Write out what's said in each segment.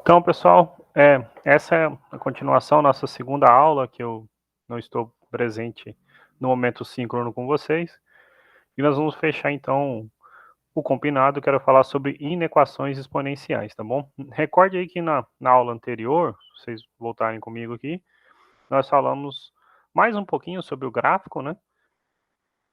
Então, pessoal, essa é a continuação, nossa segunda aula, que eu não estou presente no momento síncrono com vocês. E nós vamos fechar, então, o combinado. Quero falar sobre inequações exponenciais, tá bom? Recorde aí que na aula anterior, se vocês voltarem comigo aqui, nós falamos mais um pouquinho sobre o gráfico, né?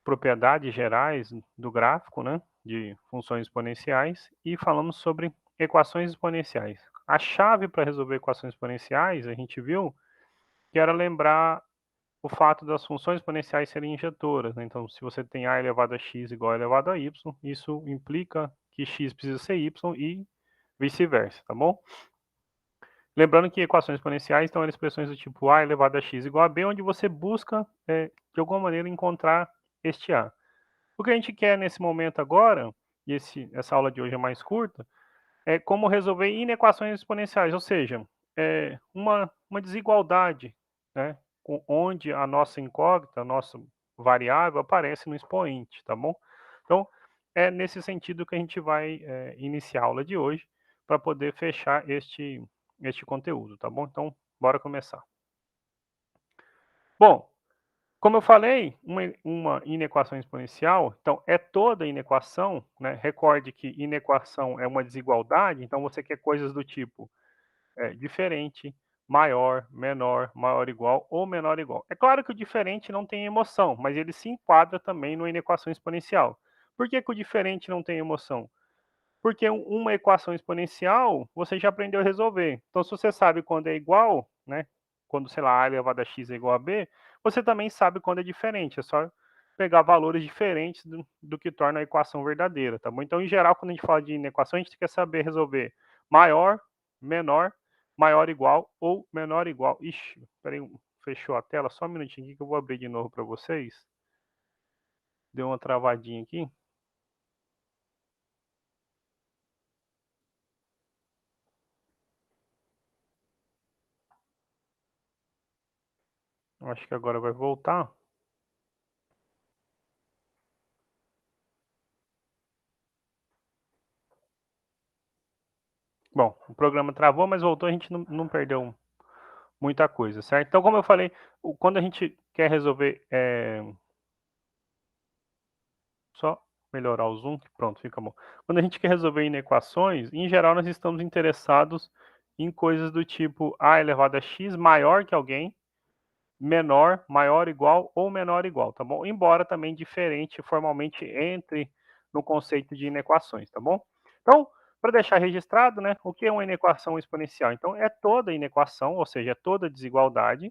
Propriedades gerais do gráfico, né? De funções exponenciais, e falamos sobre equações exponenciais. A chave para resolver equações exponenciais, a gente viu que era lembrar o fato das funções exponenciais serem injetoras, né? Então, se você tem a elevado a x igual a elevado a y, isso implica que x precisa ser y e vice-versa, tá bom? Lembrando que equações exponenciais estão em expressões do tipo a elevado a x igual a b, onde você busca, de alguma maneira, encontrar este a. O que a gente quer nesse momento agora, e essa aula de hoje é mais curta, é como resolver inequações exponenciais, ou seja, uma desigualdade, né, onde a nossa incógnita, a nossa variável aparece no expoente, tá bom? Então, é nesse sentido que a gente vai iniciar a aula de hoje, para poder fechar este conteúdo, tá bom? Então, bora começar. Bom, como eu falei, uma inequação exponencial, então é toda inequação, né? Recorde que inequação é uma desigualdade, então você quer coisas do tipo diferente, maior, menor, maior igual ou menor igual. É claro que o diferente não tem emoção, mas ele se enquadra também numa inequação exponencial. Por que, que o diferente não tem emoção? Porque uma equação exponencial você já aprendeu a resolver. Então, se você sabe quando é igual, né? Quando, sei lá, a elevado a x é igual a b, você também sabe quando é diferente. É só pegar valores diferentes do que torna a equação verdadeira, tá bom? Então, em geral, quando a gente fala de inequação, a gente quer saber resolver maior, menor, maior igual ou menor igual. Ixi, peraí, fechou a tela? Só um minutinho aqui que eu vou abrir de novo para vocês. Deu uma travadinha aqui. Acho que agora vai voltar. Bom, o programa travou, mas voltou, a gente não perdeu muita coisa, certo? Então, como eu falei, quando a gente quer resolver, só melhorar o zoom, que pronto, fica bom. Quando a gente quer resolver inequações, em geral nós estamos interessados em coisas do tipo a elevado a x maior que alguém, menor, maior igual ou menor igual, tá bom? Embora também diferente formalmente entre no conceito de inequações, tá bom? Então, para deixar registrado, né, o que é uma inequação exponencial? Então, é toda inequação, ou seja, é toda desigualdade,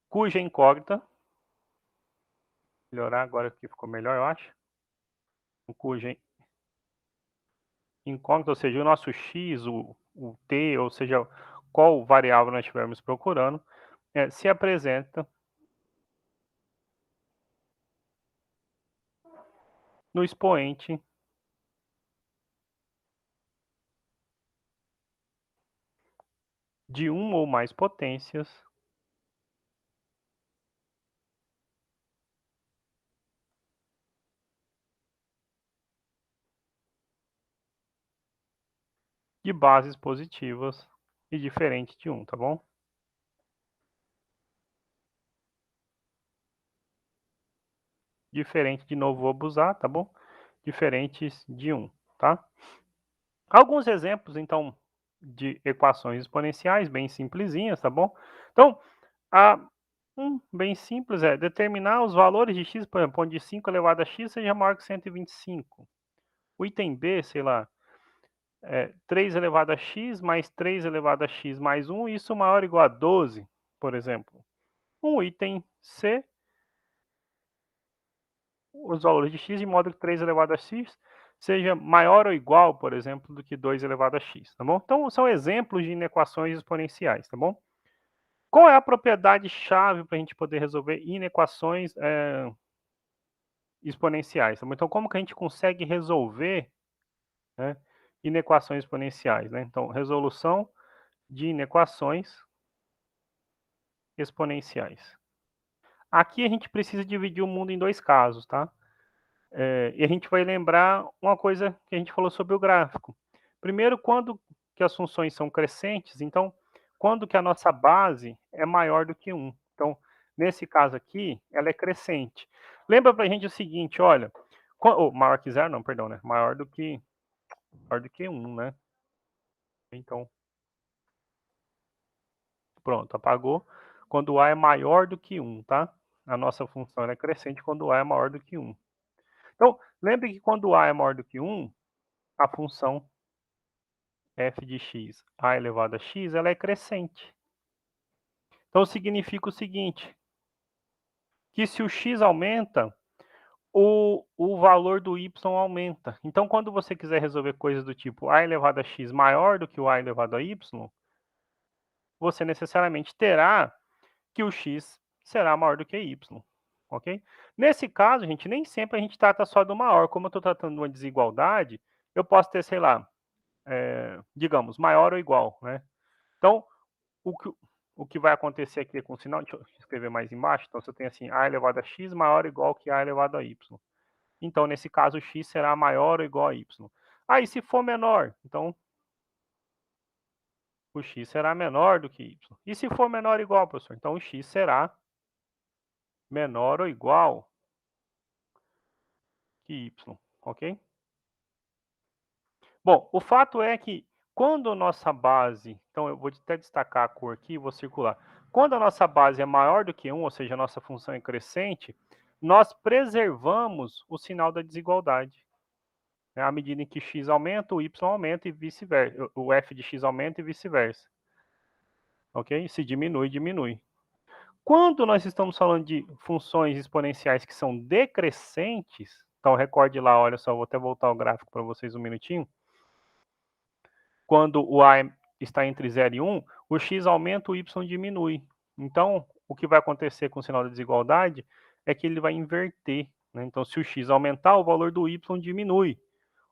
cuja incógnita, melhorar agora que ficou melhor, eu acho, cuja incógnita, ou seja, o nosso x, o t, ou seja, qual variável nós estivermos procurando, se apresenta no expoente de uma ou mais potências de bases positivas e diferente de 1, tá bom? Diferente, de novo, vou abusar, tá bom? Diferentes de 1, tá? Alguns exemplos, então, de equações exponenciais, bem simplesinhas, tá bom? Então, a bem simples é determinar os valores de x, por exemplo, onde 5 elevado a x seja maior que 125. O item B, sei lá, 3 elevado a x mais 3 elevado a x mais 1, isso maior ou igual a 12, por exemplo. Um item C, os valores de x de modo que 3 elevado a x seja maior ou igual, por exemplo, do que 2 elevado a x, tá bom? Então, são exemplos de inequações exponenciais, tá bom? Qual é a propriedade-chave para a gente poder resolver inequações exponenciais? Tá bom? Então, como que a gente consegue resolver, né, inequações exponenciais, né? Então, resolução de inequações exponenciais. Aqui a gente precisa dividir o mundo em dois casos, tá? E a gente vai lembrar uma coisa que a gente falou sobre o gráfico. Primeiro, quando que as funções são crescentes, então, quando que a nossa base é maior do que um. Então, nesse caso aqui, ela é crescente. Lembra para a gente o seguinte, olha, maior que zero, não, perdão, né? Maior do que um, né? Então, pronto, apagou. Quando o A é maior do que um, tá? A nossa função é crescente quando o A é maior do que um. Então, lembre que quando o A é maior do que um, a função f de x a elevado a x, ela é crescente. Então, significa o seguinte, que se o x aumenta, o valor do y aumenta. Então, quando você quiser resolver coisas do tipo a elevado a x maior do que o a elevado a y, você necessariamente terá que o x será maior do que y, ok? Nesse caso, gente, nem sempre a gente trata só do maior. Como eu estou tratando de uma desigualdade, eu posso ter, sei lá, digamos, maior ou igual, né? Então, o que, o que vai acontecer aqui com o sinal, deixa eu escrever mais embaixo, então você tem assim, a elevado a x maior ou igual que a elevado a y. Então, nesse caso, x será maior ou igual a y. Aí, se for menor, então o x será menor do que y. E se for menor ou igual, professor? Então, o x será menor ou igual que y, ok? Bom, o fato é que quando a nossa base, então eu vou até destacar a cor aqui, vou circular. Quando a nossa base é maior do que 1, ou seja, a nossa função é crescente, nós preservamos o sinal da desigualdade. Né? À medida em que x aumenta, o y aumenta e vice-versa. O f de x aumenta e vice-versa. Ok? Se diminui, diminui. Quando nós estamos falando de funções exponenciais que são decrescentes, então recorde lá, olha só, vou até voltar o gráfico para vocês um minutinho. Quando o a está entre 0 e 1, o x aumenta, o y diminui. Então, o que vai acontecer com o sinal da desigualdade é que ele vai inverter. Né? Então, se o x aumentar, o valor do y diminui,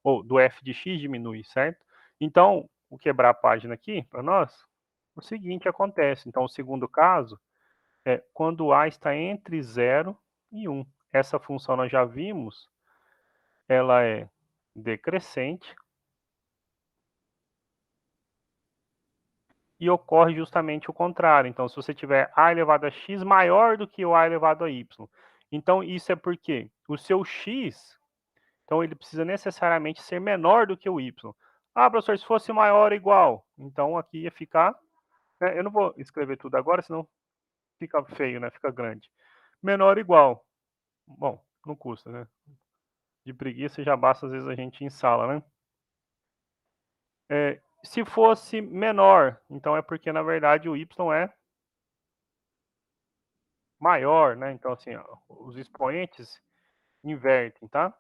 ou do f de x diminui, certo? Então, vou quebrar a página aqui para nós. O seguinte acontece. Então, o segundo caso é quando a está entre 0 e 1. Essa função nós já vimos, ela é decrescente, e ocorre justamente o contrário. Então, se você tiver a elevado a x maior do que o a elevado a y, então isso é porque o seu x, então ele precisa necessariamente ser menor do que o y. Ah, professor, se fosse maior ou igual, então aqui ia ficar, né, eu não vou escrever tudo agora, senão fica feio, né? Fica grande. Menor ou igual. Bom, não custa, né? De preguiça já basta, às vezes a gente em sala, né? Se fosse menor, então é porque na verdade o y é maior, né? Então, assim, ó, os expoentes invertem, tá?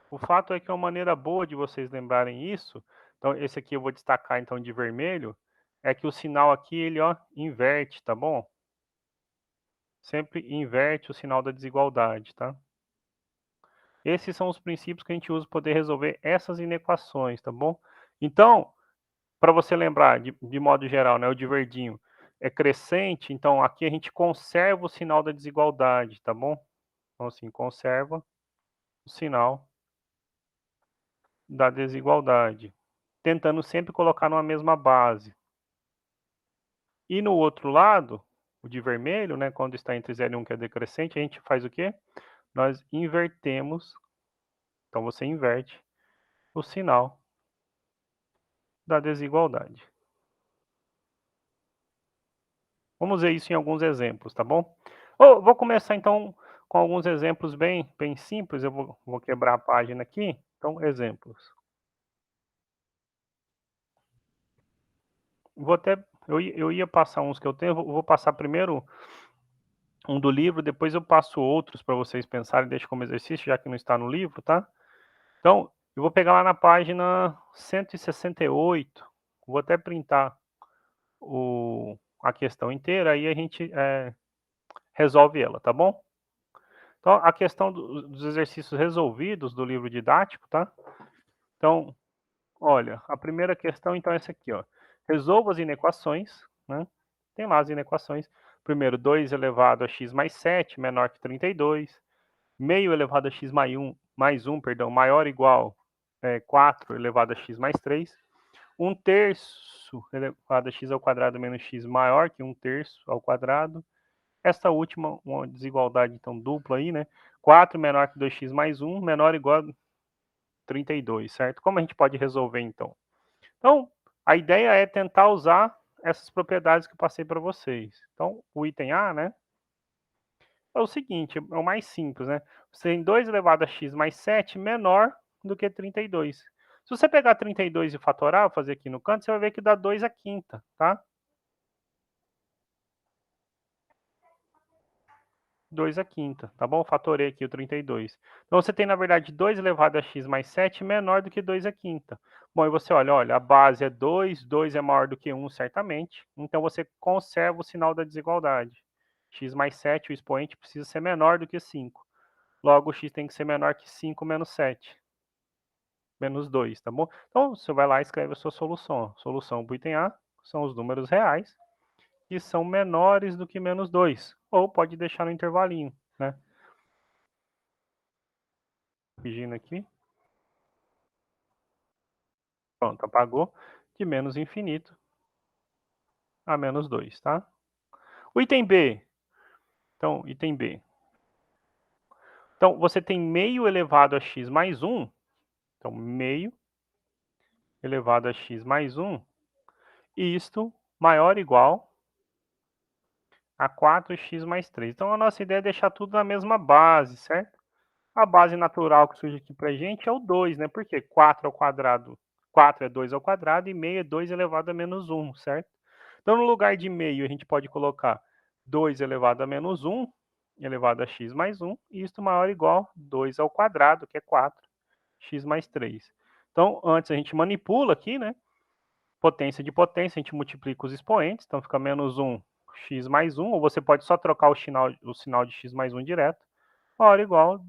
O fato é que uma maneira boa de vocês lembrarem isso, então esse aqui eu vou destacar então de vermelho, é que o sinal aqui ele ó inverte, tá bom? Sempre inverte o sinal da desigualdade, tá? Esses são os princípios que a gente usa para poder resolver essas inequações, tá bom? Então, para você lembrar de modo geral, né, o de verdinho é crescente, então aqui a gente conserva o sinal da desigualdade, tá bom? Então assim, conserva o sinal da desigualdade, tentando sempre colocar numa mesma base. E no outro lado, o de vermelho, né, quando está entre 0 e 1, que é decrescente, a gente faz o quê? Nós invertemos, então você inverte o sinal da desigualdade. Vamos ver isso em alguns exemplos, tá bom? Vou começar então com alguns exemplos bem simples, eu vou quebrar a página aqui, então exemplos. Vou até, eu ia passar uns que eu tenho, vou passar primeiro um do livro, depois eu passo outros para vocês pensarem, deixo como exercício, já que não está no livro, tá? Então, eu vou pegar lá na página 168, vou até printar a questão inteira, aí a gente resolve ela, tá bom? Então, a questão dos exercícios resolvidos do livro didático, tá? Então, olha, a primeira questão, então, é essa aqui, ó. Resolva as inequações, né? Tem lá as inequações, Primeiro, 2 elevado a x mais 7, menor que 32. Meio elevado a x mais 1, perdão, maior ou igual 4 elevado a x mais 3. 1 terço elevado a x ao quadrado menos x maior que 1 terço ao quadrado. Esta última, uma desigualdade então dupla aí, né? 4 menor que 2x mais 1, menor ou igual a 32, certo? Como a gente pode resolver então? Então, a ideia é tentar usar essas propriedades que eu passei para vocês. Então, o item A, né? É o seguinte, é o mais simples, né? Você tem 2 elevado a x mais 7 menor do que 32. Se você pegar 32 e fatorar, fazer aqui no canto, você vai ver que dá 2 à quinta, tá? 2 à quinta, tá bom? Fatorei aqui o 32. Então, você tem, na verdade, 2 elevado a x mais 7 menor do que 2 à quinta. Bom, e você olha, a base é 2, 2 é maior do que 1, certamente. Então, você conserva o sinal da desigualdade. X mais 7, o expoente precisa ser menor do que 5. Logo, o x tem que ser menor que 5 menos 7. Menos 2, tá bom? Então, você vai lá e escreve a sua solução. Solução para o item A são os números reais, que são menores do que menos 2. Ou pode deixar no intervalinho, né? Corrigindo aqui. Pronto, apagou. De menos infinito a menos 2, tá? O item B. Então, item B. Então, você tem meio elevado a x mais 1. Então, meio elevado a x mais 1. E isto maior ou igual a 4x mais 3. Então, a nossa ideia é deixar tudo na mesma base, certo? A base natural que surge aqui para a gente é o 2, né? Porque 4 ao quadrado, 4 é 2 ao quadrado e meio é 2 elevado a menos 1, certo? Então, no lugar de meio, a gente pode colocar 2 elevado a menos 1, elevado a x mais 1, e isto maior ou igual a 2 ao quadrado, que é 4, x mais 3. Então, antes a gente manipula aqui, né? Potência de potência, a gente multiplica os expoentes, então fica menos 1, x mais 1, ou você pode só trocar o sinal de x mais 1 direto, maior ou igual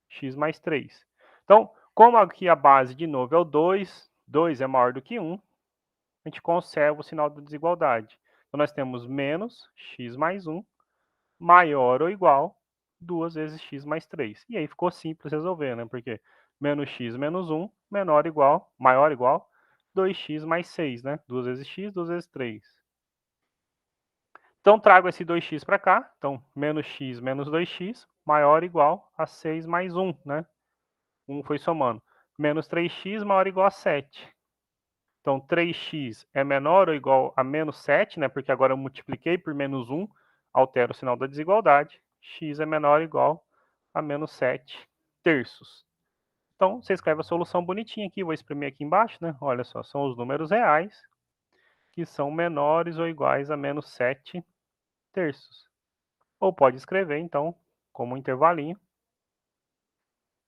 x mais 3. Então, como aqui a base, de novo, é o 2, 2 é maior do que 1, a gente conserva o sinal da desigualdade. Então, nós temos menos x mais 1, maior ou igual 2 vezes x mais 3. E aí ficou simples resolver, né? Porque menos x menos 1, menor ou igual, maior ou igual 2x mais 6, né? 2 vezes x, 2 vezes 3. Então, trago esse 2x para cá. Então, menos x menos 2x, maior ou igual a 6 mais 1, né? 1 foi somando. Menos 3x maior ou igual a 7. Então, 3x é menor ou igual a menos 7, né? Porque agora eu multipliquei por menos 1, altero o sinal da desigualdade. X é menor ou igual a menos 7 terços. Então, você escreve a solução bonitinha aqui, vou exprimir aqui embaixo, né? Olha só, são os números reais, que são menores ou iguais a menos 7 terços. Ou pode escrever, então, como um intervalinho,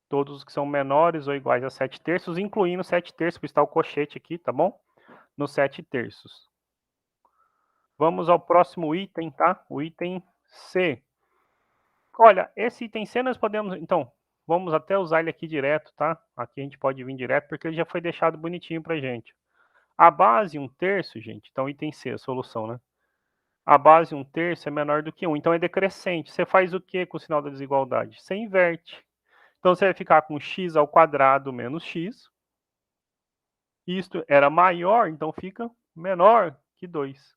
todos os que são menores ou iguais a 7 terços, incluindo 7 terços, que está o cochete aqui, tá bom? No 7 terços. Vamos ao próximo item, tá? O item C. Olha, esse item C nós podemos, então, vamos até usar ele aqui direto, tá? Aqui a gente pode vir direto, porque ele já foi deixado bonitinho pra gente. A base 1 terço, gente, então item C, a solução, né? A base 1 terço é menor do que 1, então é decrescente. Você faz o que com o sinal da desigualdade? Você inverte. Então, você vai ficar com x ao quadrado menos x. Isto era maior, então fica menor que 2.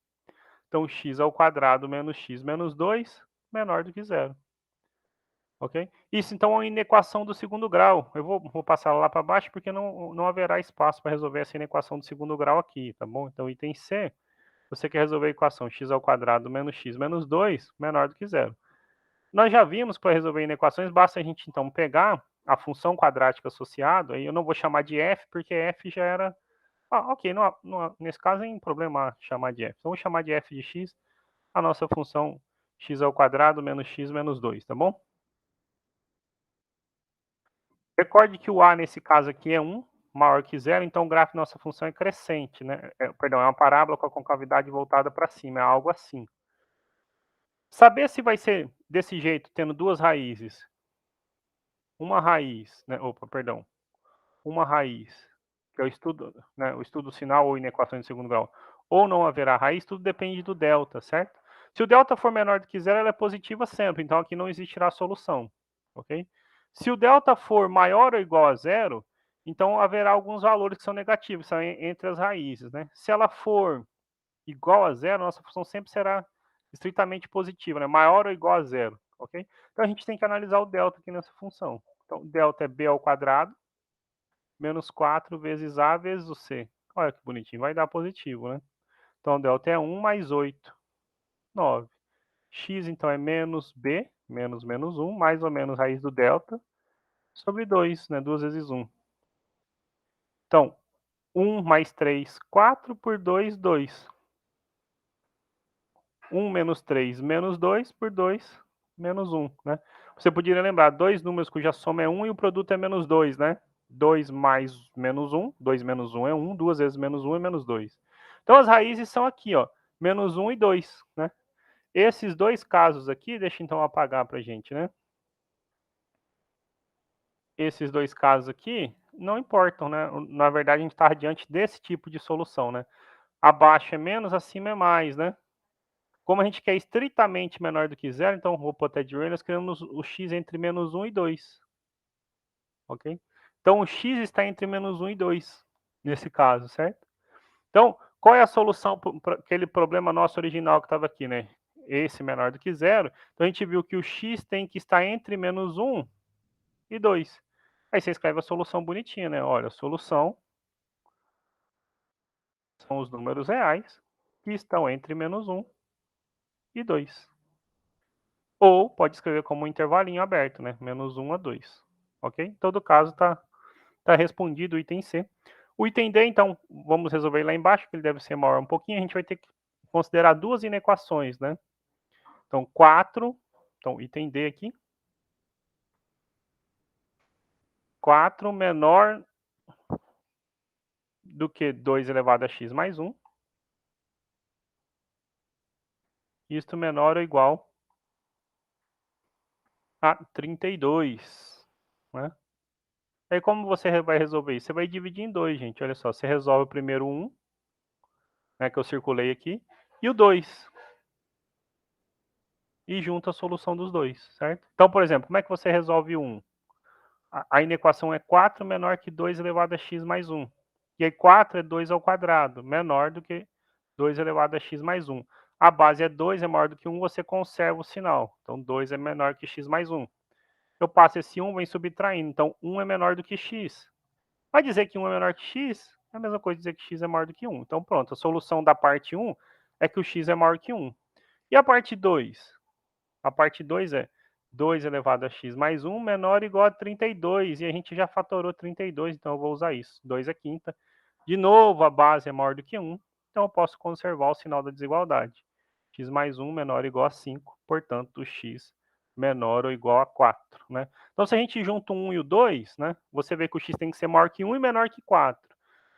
Então, x ao quadrado menos x menos 2, menor do que zero. Ok? Isso, então, é uma inequação do segundo grau. Eu vou passar lá para baixo, porque não haverá espaço para resolver essa inequação do segundo grau aqui, tá bom? Então, item C, você quer resolver a equação x ao quadrado menos x menos 2, menor do que zero. Nós já vimos que para resolver inequações, basta a gente, então, pegar a função quadrática associada, aí eu não vou chamar de f, porque f já era... ok, nesse caso não tem problema chamar de f. Então, vou chamar de f de x, a nossa função x ao quadrado menos x menos 2, tá bom? Recorde que o a, nesse caso aqui, é 1, maior que zero, então o gráfico da nossa função é crescente, né? Perdão, é uma parábola com a concavidade voltada para cima, é algo assim. Saber se vai ser desse jeito, tendo duas raízes, uma raiz, né? Perdão, uma raiz, que é o estudo, né, o estudo sinal ou inequações de segundo grau, ou não haverá raiz, tudo depende do delta, certo? Se o delta for menor do que zero, ela é positiva sempre, então aqui não existirá solução, ok? Se o delta for maior ou igual a zero, então haverá alguns valores que são negativos, são entre as raízes, né? Se ela for igual a zero, nossa função sempre será estritamente positiva, né? Maior ou igual a zero, ok? Então a gente tem que analisar o delta aqui nessa função. Então, delta é b ao quadrado, menos 4 vezes a vezes o c. Olha que bonitinho, vai dar positivo, né? Então, delta é 1 mais 8, 9. X, então, é menos b, menos 1, mais ou menos raiz do delta, sobre 2, né? 2 vezes 1. Então, 1 mais 3, 4, por 2, 2. 1 menos 3, menos 2, por 2, menos 1, né? Você poderia lembrar, dois números cuja soma é 1 e o produto é menos 2, né? 2 mais menos 1, 2 menos 1 é 1, 2 vezes menos 1 é menos 2. Então, as raízes são aqui, ó, menos 1 e 2, né? Esses dois casos aqui, deixa então eu apagar para a gente, né? Esses dois casos aqui não importam, né? Na verdade, a gente está diante desse tipo de solução, né? Abaixo é menos, acima é mais, né? Como a gente quer estritamente menor do que zero, então vou pôr até de Rayleigh, nós queremos o x entre menos 1 e 2, ok? Então, o x está entre menos 1 e 2, nesse caso, certo? Então, qual é a solução para aquele problema nosso original que estava aqui, né? Esse menor do que zero. Então, a gente viu que o x tem que estar entre menos 1 e 2. Aí você escreve a solução bonitinha, né? Olha, a solução são os números reais que estão entre menos 1 e 2. Ou pode escrever como um intervalinho aberto, né? Menos 1 a 2. Ok? Em todo caso, tá respondido o item C. O item D, então, vamos resolver lá embaixo, que ele deve ser maior um pouquinho. A gente vai ter que considerar duas inequações, né? Então, 4, então, item D aqui. 4 menor do que 2 elevado a x mais 1. Isto menor ou igual a 32, né? Aí como você vai resolver isso? Você vai dividir em 2, gente. Olha só, você resolve o primeiro 1, né, que eu circulei aqui, e o 2. E junta a solução dos dois, certo? Então, por exemplo, como é que você resolve 1? A inequação é 4 menor que 2 elevado a x mais 1. E aí 4 é 2 ao quadrado, menor do que 2 elevado a x mais 1. A base é 2, é maior do que 1, você conserva o sinal. Então, 2 é menor que x mais 1. Eu passo esse 1, vem subtraindo. Então, 1 é menor do que x. Vai dizer que 1 é menor que x? É a mesma coisa dizer que x é maior do que 1. Então, pronto. A solução da parte 1 é que o x é maior que 1. E a parte 2? A parte 2 é 2 elevado a x mais 1 menor ou igual a 32. E a gente já fatorou 32, então eu vou usar isso. 2 é quinta. De novo, a base é maior do que 1. Então eu posso conservar o sinal da desigualdade. X mais 1 menor ou igual a 5. Portanto, o x menor ou igual a 4. Né? Então, se a gente junta o 1 e o 2, né, você vê que o x tem que ser maior que 1 e menor que 4.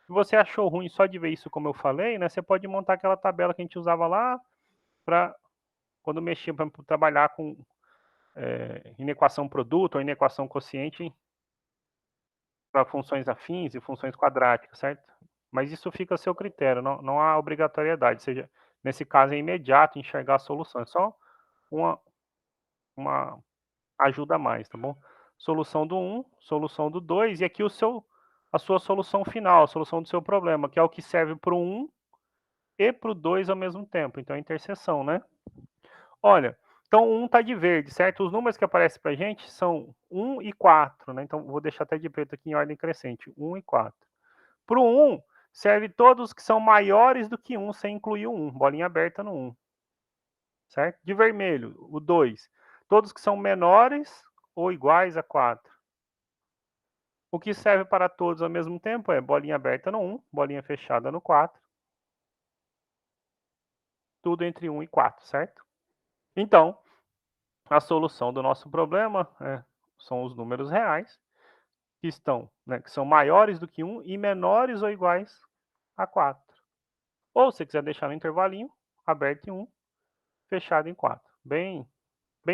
Se você achou ruim só de ver isso como eu falei, né, você pode montar aquela tabela que a gente usava lá para quando mexia para trabalhar com inequação produto ou inequação quociente para funções afins e funções quadráticas, certo? Mas isso fica a seu critério, não há obrigatoriedade, ou seja, nesse caso é imediato enxergar a solução, é só uma ajuda a mais, tá bom? Solução do 1, solução do 2, e aqui a sua solução final, a solução do seu problema, que é o que serve para o 1 e para o 2 ao mesmo tempo, então é interseção, né? Olha, então o 1 está de verde, certo? Os números que aparecem para a gente são 1 e 4, né? Então vou deixar até de preto aqui em ordem crescente, 1 e 4. Para o 1, serve todos que são maiores do que 1, sem incluir o 1, bolinha aberta no 1, certo? De vermelho, o 2, todos que são menores ou iguais a 4. O que serve para todos ao mesmo tempo é bolinha aberta no 1, bolinha fechada no 4, tudo entre 1 e 4, certo? Então, a solução do nosso problema são os números reais, que estão, né, que são maiores do que 1 e menores ou iguais a 4. Ou se quiser deixar no intervalinho, aberto em 1, fechado em 4. Bem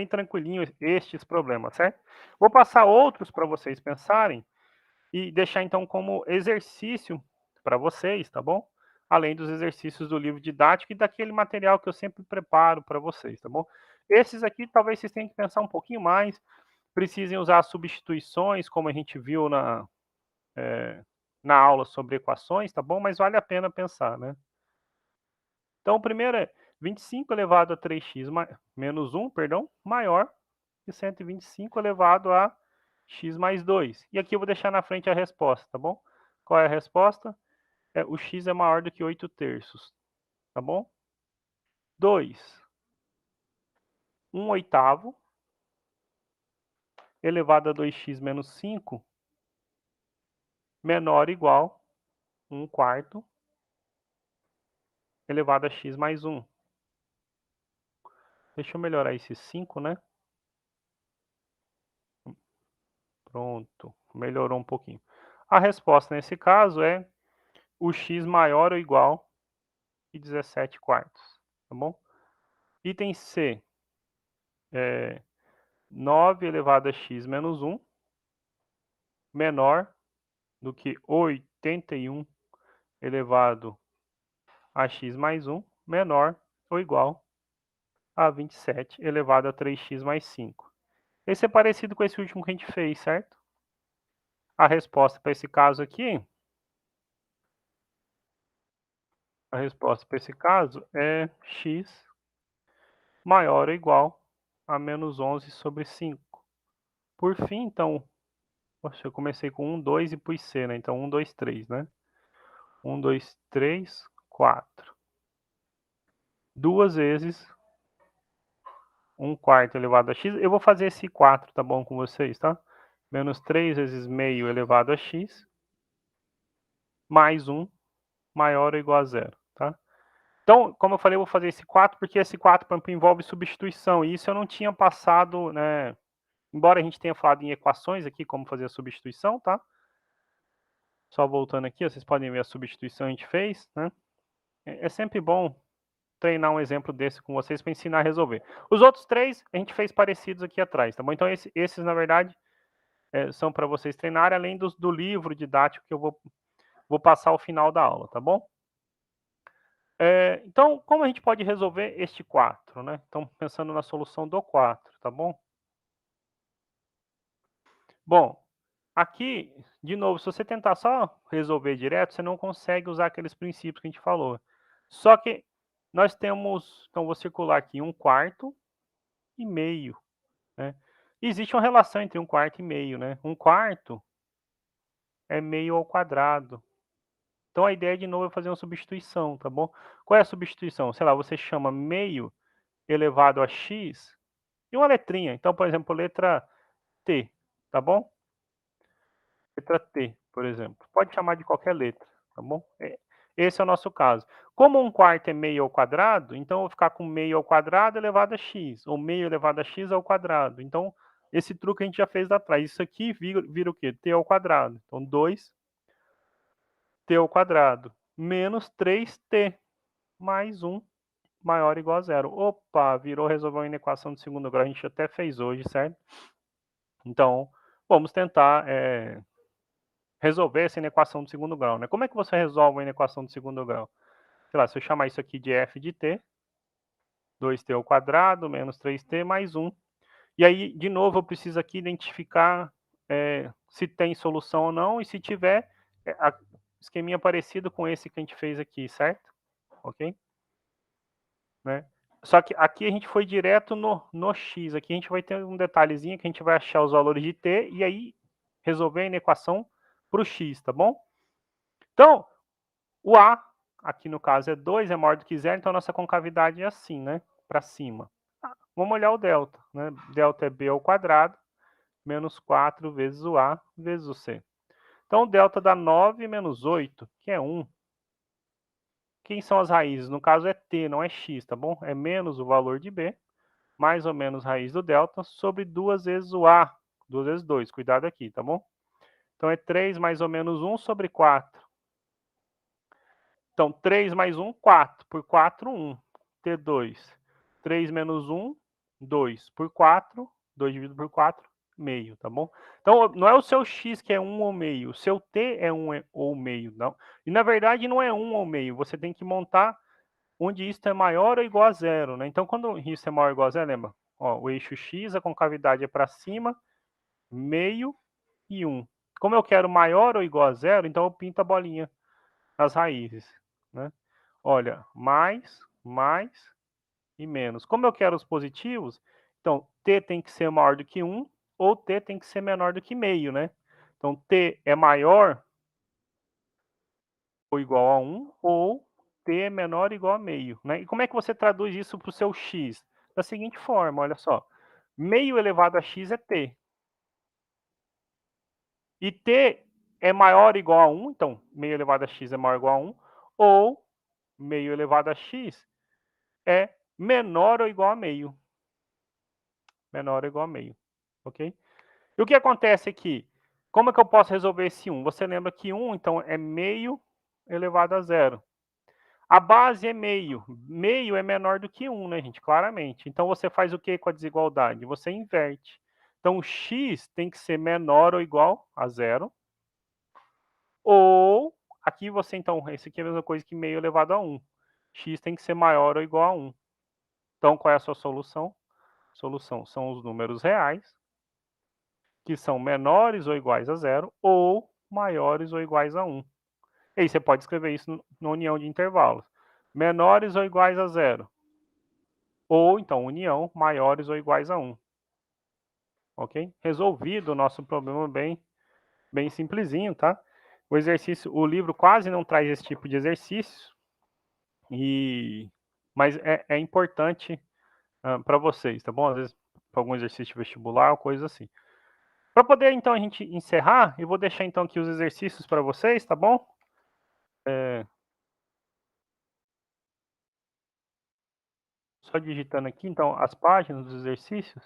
tranquilinho estes problemas, certo? Vou passar outros para vocês pensarem e deixar então como exercício para vocês, tá bom? além dos exercícios do livro didático e daquele material que eu sempre preparo para vocês, tá bom? Esses aqui talvez vocês tenham que pensar um pouquinho mais, precisem usar substituições, como a gente viu na aula sobre equações, tá bom? Mas vale a pena pensar, né? Então, o primeiro é 25 elevado a 3x menos 1, perdão, maior que 125 elevado a x mais 2. E aqui eu vou deixar na frente a resposta, tá bom? Qual é a resposta? O x é maior do que 8 terços, tá bom? 2, 1 oitavo elevado a 2x menos 5 menor ou igual a 1 quarto elevado a x mais 1. Deixa eu melhorar esse 5, né? Pronto, melhorou um pouquinho. A resposta nesse caso é o x maior ou igual que 17 quartos, tá bom? Item C, 9 elevado a x menos 1 menor do que 81 elevado a x mais 1 menor ou igual a 27 elevado a 3x mais 5. Esse é parecido com esse último que a gente fez, certo? A resposta para esse caso aqui, é x maior ou igual a menos 11 sobre 5. Por fim, então, poxa, eu comecei com 1, 2 e pus C, né? Então, 1, 2, 3, né? 1, 2, 3, 4. 2 vezes 1 quarto elevado a x. Eu vou fazer esse 4, tá bom com vocês, tá? Menos 3 vezes meio elevado a x, mais 1 maior ou igual a zero, tá? Então, como eu falei, eu vou fazer esse 4, porque esse 4, por exemplo, envolve substituição, e isso eu não tinha passado, né? Embora a gente tenha falado em equações aqui, como fazer a substituição, tá? Só voltando aqui, vocês podem ver a substituição que a gente fez, né? É sempre bom treinar um exemplo desse com vocês para ensinar a resolver. Os outros três a gente fez parecidos aqui atrás, tá bom? Então esses na verdade são para vocês treinarem, além do livro didático que eu vou passar ao final da aula, tá bom? Então, como a gente pode resolver este 4, né? Então, pensando na solução do 4, tá bom? Bom, aqui, de novo, se você tentar só resolver direto, você não consegue usar aqueles princípios que a gente falou. Só que nós temos, então vou circular aqui 1 quarto e meio, né? Existe uma relação entre 1 quarto e meio, né? 1 quarto é meio ao quadrado. Então a ideia de novo é fazer uma substituição, tá bom? Qual é a substituição? Sei lá, você chama meio elevado a x e uma letrinha. Então, por exemplo, letra T, tá bom? Letra T, por exemplo. Pode chamar de qualquer letra, tá bom? Esse é o nosso caso. Como 1 quarto é meio ao quadrado, então eu vou ficar com meio ao quadrado elevado a x, ou meio elevado a x ao quadrado. Então, esse truque a gente já fez lá atrás. Isso aqui vira o quê? T ao quadrado. Então, 2t ao quadrado menos 3t mais 1 maior ou igual a zero. Opa, virou resolver uma equação de segundo grau. A gente até fez hoje, certo? Então, vamos tentar resolver essa inequação de segundo grau, né? Como é que você resolve uma inequação de segundo grau? Sei lá, se eu chamar isso aqui de f de t, 2t ao quadrado menos 3t mais 1. E aí, de novo, eu preciso aqui identificar se tem solução ou não, e se tiver, esqueminha parecido com esse que a gente fez aqui, certo? Ok? Né? Só que aqui a gente foi direto no x. Aqui a gente vai ter um detalhezinho que a gente vai achar os valores de t e aí resolver a inequação para o x, tá bom? Então, o a, aqui no caso é 2, é maior do que zero, então a nossa concavidade é assim, né? Para cima. Vamos olhar o delta, né? Delta é b ao quadrado menos 4 vezes o a vezes o c. Então, o delta dá 9 menos 8, que é 1. Quem são as raízes? No caso é t, não é x, tá bom? É menos o valor de b, mais ou menos raiz do delta, sobre 2 vezes o a. 2 vezes 2, cuidado aqui, tá bom? Então, é 3 mais ou menos 1 sobre 4. Então, 3 mais 1, 4. Por 4, 1. T2. 3 menos 1, 2. Por 4, 2 dividido por 4, meio, tá bom? Então, não é o seu x que é 1 ou meio, o seu t é 1 ou meio, não. E na verdade não é 1 ou meio, você tem que montar onde isso é maior ou igual a zero, né? Então, quando isso é maior ou igual a zero, lembra? Ó, o eixo x, a concavidade é para cima, meio e 1. Como eu quero maior ou igual a zero, então eu pinto a bolinha nas raízes, né? Olha, mais e menos. Como eu quero os positivos, então t tem que ser maior do que 1 ou t tem que ser menor do que meio, né? Então t é maior ou igual a 1 ou t é menor ou igual a meio, né? E como é que você traduz isso para o seu x? Da seguinte forma, olha só. Meio elevado a x é t. E t é maior ou igual a 1, então meio elevado a x é maior ou igual a 1, ou meio elevado a x é menor ou igual a meio. Menor ou igual a meio, ok? E o que acontece aqui? Como é que eu posso resolver esse 1? Você lembra que 1, então, é meio elevado a zero. A base é meio. Meio é menor do que 1, né, gente? Claramente. Então, você faz o que com a desigualdade? Você inverte. Então, o x tem que ser menor ou igual a zero. Ou, aqui você, então, esse aqui é a mesma coisa que meio elevado a 1. X tem que ser maior ou igual a 1. Então, qual é a sua solução? Solução são os números reais, que são menores ou iguais a zero, ou maiores ou iguais a 1. E aí você pode escrever isso na união de intervalos. Menores ou iguais a zero. Ou, então, união, maiores ou iguais a 1. Ok? Resolvido o nosso problema bem simplesinho, tá? O exercício, o livro quase não traz esse tipo de exercício, mas é importante para vocês, tá bom? Às vezes, para algum exercício de vestibular ou coisa assim. Para poder, então, a gente encerrar, eu vou deixar, então, aqui os exercícios para vocês, tá bom? Só digitando aqui, então, as páginas dos exercícios.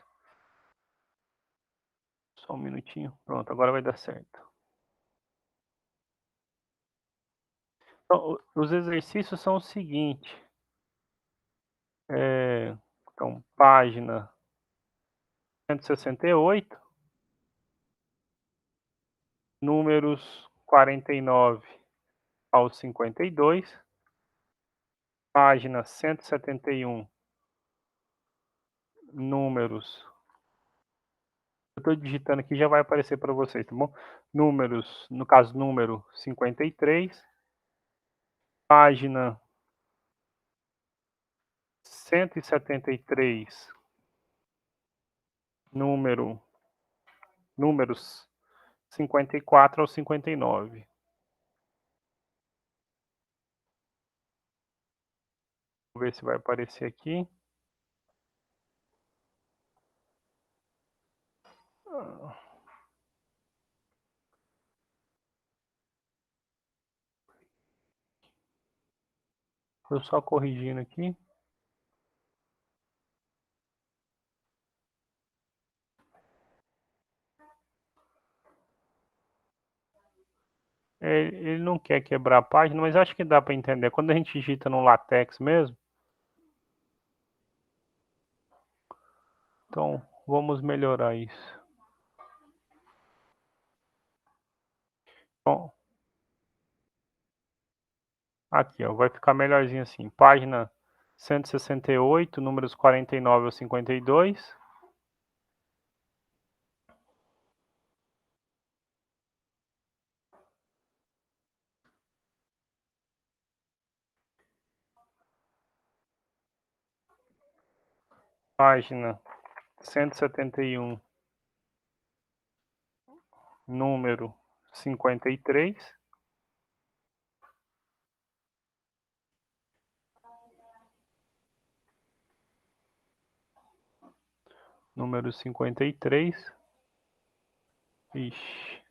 Só um minutinho. Pronto, agora vai dar certo. Então, os exercícios são o seguinte. Então, página 168, números 49 ao 52, página 171, números. Eu estou digitando aqui, já vai aparecer para vocês, tá bom? Números, no caso, número 53, página 173, números 54 ao 59. Vamos ver se vai aparecer aqui. Eu só corrigindo aqui. Ele não quer quebrar a página, mas acho que dá para entender. Quando a gente digita no LaTeX mesmo. Então, vamos melhorar isso. Bom, aqui, ó, vai ficar melhorzinho assim. Página 168, números 49 ao 52. Página 171, número 53. Número 53. Ixi.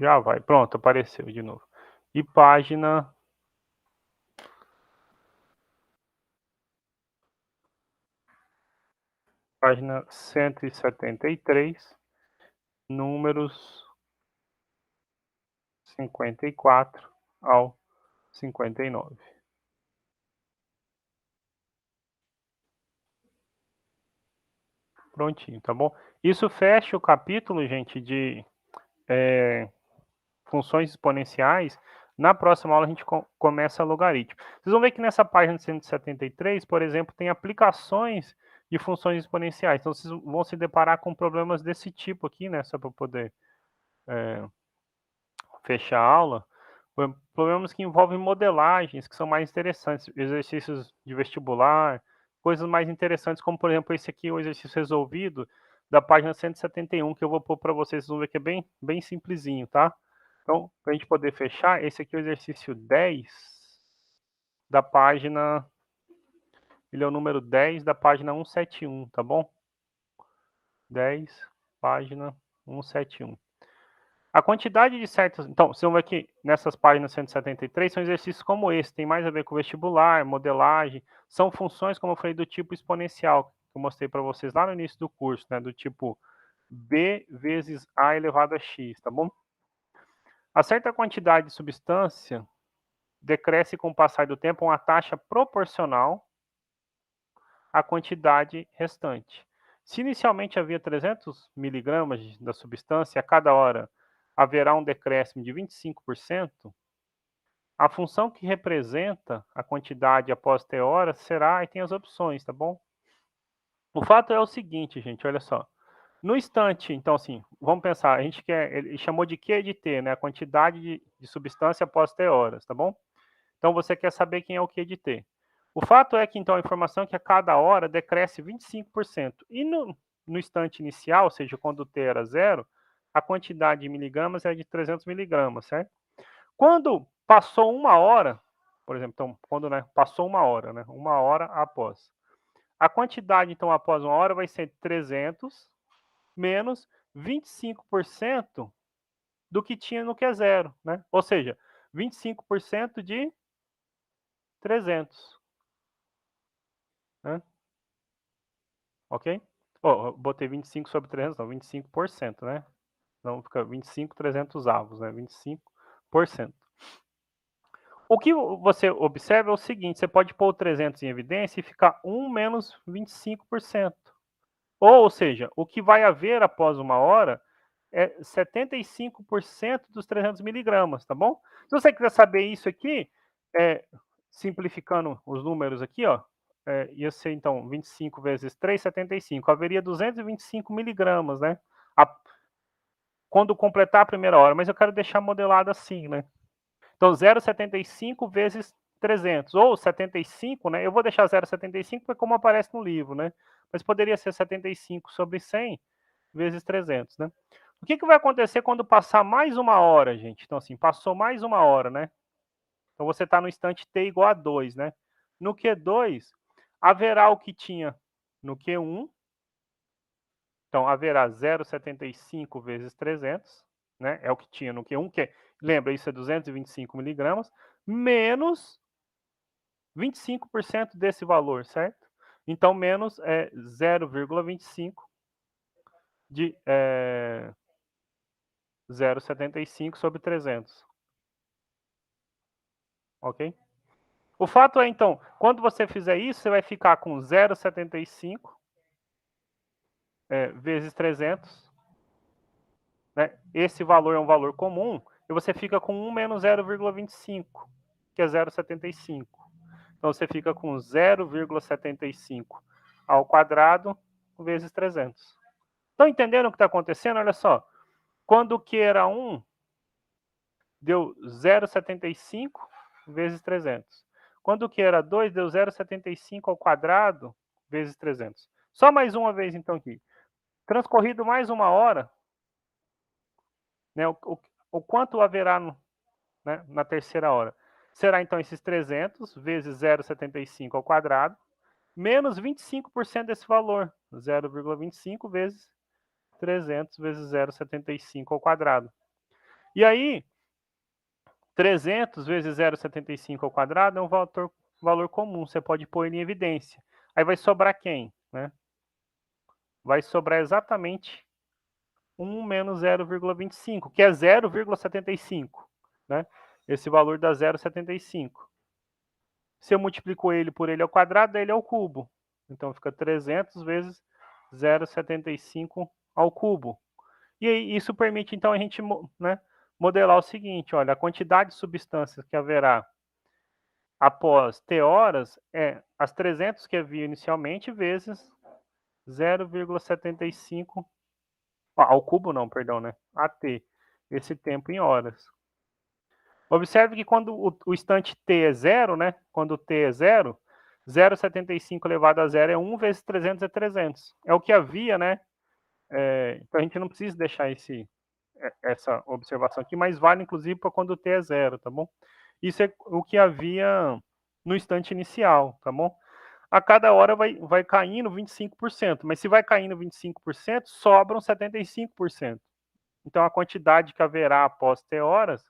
Já vai. Pronto, apareceu de novo. E página 173, números 54 ao 59. Prontinho, tá bom? Isso fecha o capítulo, gente, de funções exponenciais. Na próxima aula a gente começa logaritmo. Vocês vão ver que nessa página 173, por exemplo, tem aplicações de funções exponenciais. Então vocês vão se deparar com problemas desse tipo aqui, né? Só para poder fechar a aula. Problemas que envolvem modelagens, que são mais interessantes, exercícios de vestibular, coisas mais interessantes, como por exemplo esse aqui, o exercício resolvido da página 171, que eu vou pôr para vocês, vocês vão ver que é bem simplesinho, tá? Então, para a gente poder fechar, esse aqui é o exercício 10 da página, ele é o número 10 da página 171, tá bom? 10, página 171. A quantidade de certos. Então, vocês vão ver que nessas páginas 173 são exercícios como esse, tem mais a ver com vestibular, modelagem, são funções, como eu falei, do tipo exponencial, que eu mostrei para vocês lá no início do curso, né? Do tipo b vezes a elevado a x, tá bom? A certa quantidade de substância decresce com o passar do tempo uma taxa proporcional à quantidade restante. Se inicialmente havia 300 miligramas da substância, a cada hora haverá um decréscimo de 25%, a função que representa a quantidade após t horas será, e tem as opções, tá bom? O fato é o seguinte, gente, olha só. No instante, então assim, vamos pensar, a gente quer, ele chamou de Q de T, né? A quantidade de substância após t horas, tá bom? Então você quer saber quem é o Q de T. O fato é que então a informação é que a cada hora decresce 25%. E no instante inicial, ou seja, quando o T era zero, a quantidade de miligramas é de 300 miligramas, certo? Quando passou uma hora, por exemplo, então, quando passou uma hora, né? Uma hora após. A quantidade, então, após uma hora vai ser 300 menos 25% do que tinha no Q zero, né? Ou seja, 25% de 300, né? Ok? Oh, botei 25 sobre 300, não, 25%, né? Então fica 25 300 avos, né? 25%. O que você observa é o seguinte, você pode pôr o 300 em evidência e ficar 1 menos 25%. Ou seja, o que vai haver após uma hora é 75% dos 300 miligramas, tá bom? Se você quiser saber isso aqui, simplificando os números aqui, ó, ia ser então 25 vezes 3, 75. Haveria 225 miligramas, né? Quando completar a primeira hora, mas eu quero deixar modelado assim, né? Então 0,75 vezes 300, ou 75, né? Eu vou deixar 0,75 porque como aparece no livro, né? Mas poderia ser 75 sobre 100 vezes 300, né? O que vai acontecer quando passar mais uma hora, gente? Então, assim, passou mais uma hora, né? Então, você está no instante t igual a 2, né? No Q2, haverá o que tinha no Q1. Então, haverá 0,75 vezes 300, né? É o que tinha no Q1, que lembra, isso é 225 miligramas, menos 25% desse valor, certo? Então, menos 0,25 de 0,75 sobre 300. Ok? O fato é, então, quando você fizer isso, você vai ficar com 0,75 vezes 300. Né? Esse valor é um valor comum, e você fica com 1 menos 0,25, que é 0,75. Então, você fica com 0,75 ao quadrado vezes 300. Estão entendendo o que está acontecendo? Olha só. Quando o Q era 1, deu 0,75 vezes 300. Quando o Q era 2, deu 0,75 ao quadrado vezes 300. Só mais uma vez, então, aqui. Transcorrido mais uma hora, né, o quanto haverá né, na terceira hora? Será, então, esses 300 vezes 0,75 ao quadrado, menos 25% desse valor, 0,25 vezes 300 vezes 0,75 ao quadrado. E aí, 300 vezes 0,75 ao quadrado é um valor comum, você pode pôr ele em evidência. Aí vai sobrar quem? Né? Vai sobrar exatamente 1 menos 0,25, que é 0,75. Né? Esse valor dá 0,75. Se eu multiplico ele por ele ao quadrado, ele é o cubo. Então fica 300 vezes 0,75 ao cubo. E aí, isso permite, então, a gente, né, modelar o seguinte, olha, a quantidade de substâncias que haverá após T horas é as 300 que havia inicialmente vezes 0,75 ao cubo não, perdão, né, AT, esse tempo em horas. Observe que quando o instante t é zero, né, quando t é zero, 0,75 elevado a zero é 1 vezes 300 é 300. É o que havia, né, então a gente não precisa deixar essa observação aqui, mas vale inclusive para quando t é zero, tá bom? Isso é o que havia no instante inicial, tá bom? A cada hora vai caindo 25%, mas se vai caindo 25%, sobram 75%. Então a quantidade que haverá após t horas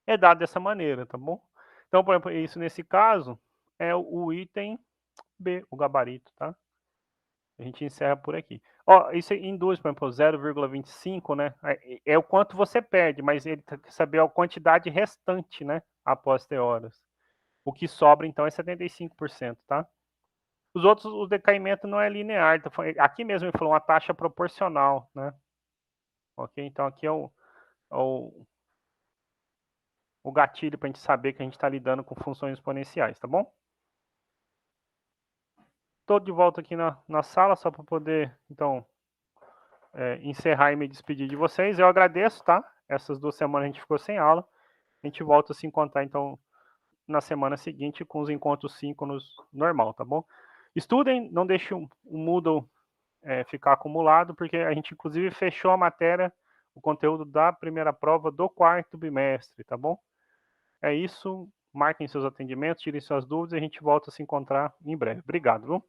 é dado dessa maneira, tá bom? Então, por exemplo, isso nesse caso é o item B, o gabarito, tá? A gente encerra por aqui. Ó, isso induz, por exemplo, 0,25, né? É o quanto você perde, mas ele quer saber a quantidade restante, né? Após ter horas. O que sobra, então, é 75%, tá? Os outros, o decaimento não é linear. Tá? Aqui mesmo ele falou uma taxa proporcional, né? Ok? Então, aqui é o gatilho para a gente saber que a gente está lidando com funções exponenciais, tá bom? Estou de volta aqui na sala, só para poder, então, encerrar e me despedir de vocês. Eu agradeço, tá? Essas 2 semanas a gente ficou sem aula. A gente volta a se encontrar, então, na semana seguinte com os encontros síncronos normal, tá bom? Estudem, não deixem o Moodle ficar acumulado, porque a gente, inclusive, fechou a matéria, o conteúdo da primeira prova do 4º bimestre, tá bom? É isso. Marquem seus atendimentos, tirem suas dúvidas e a gente volta a se encontrar em breve. Obrigado, viu?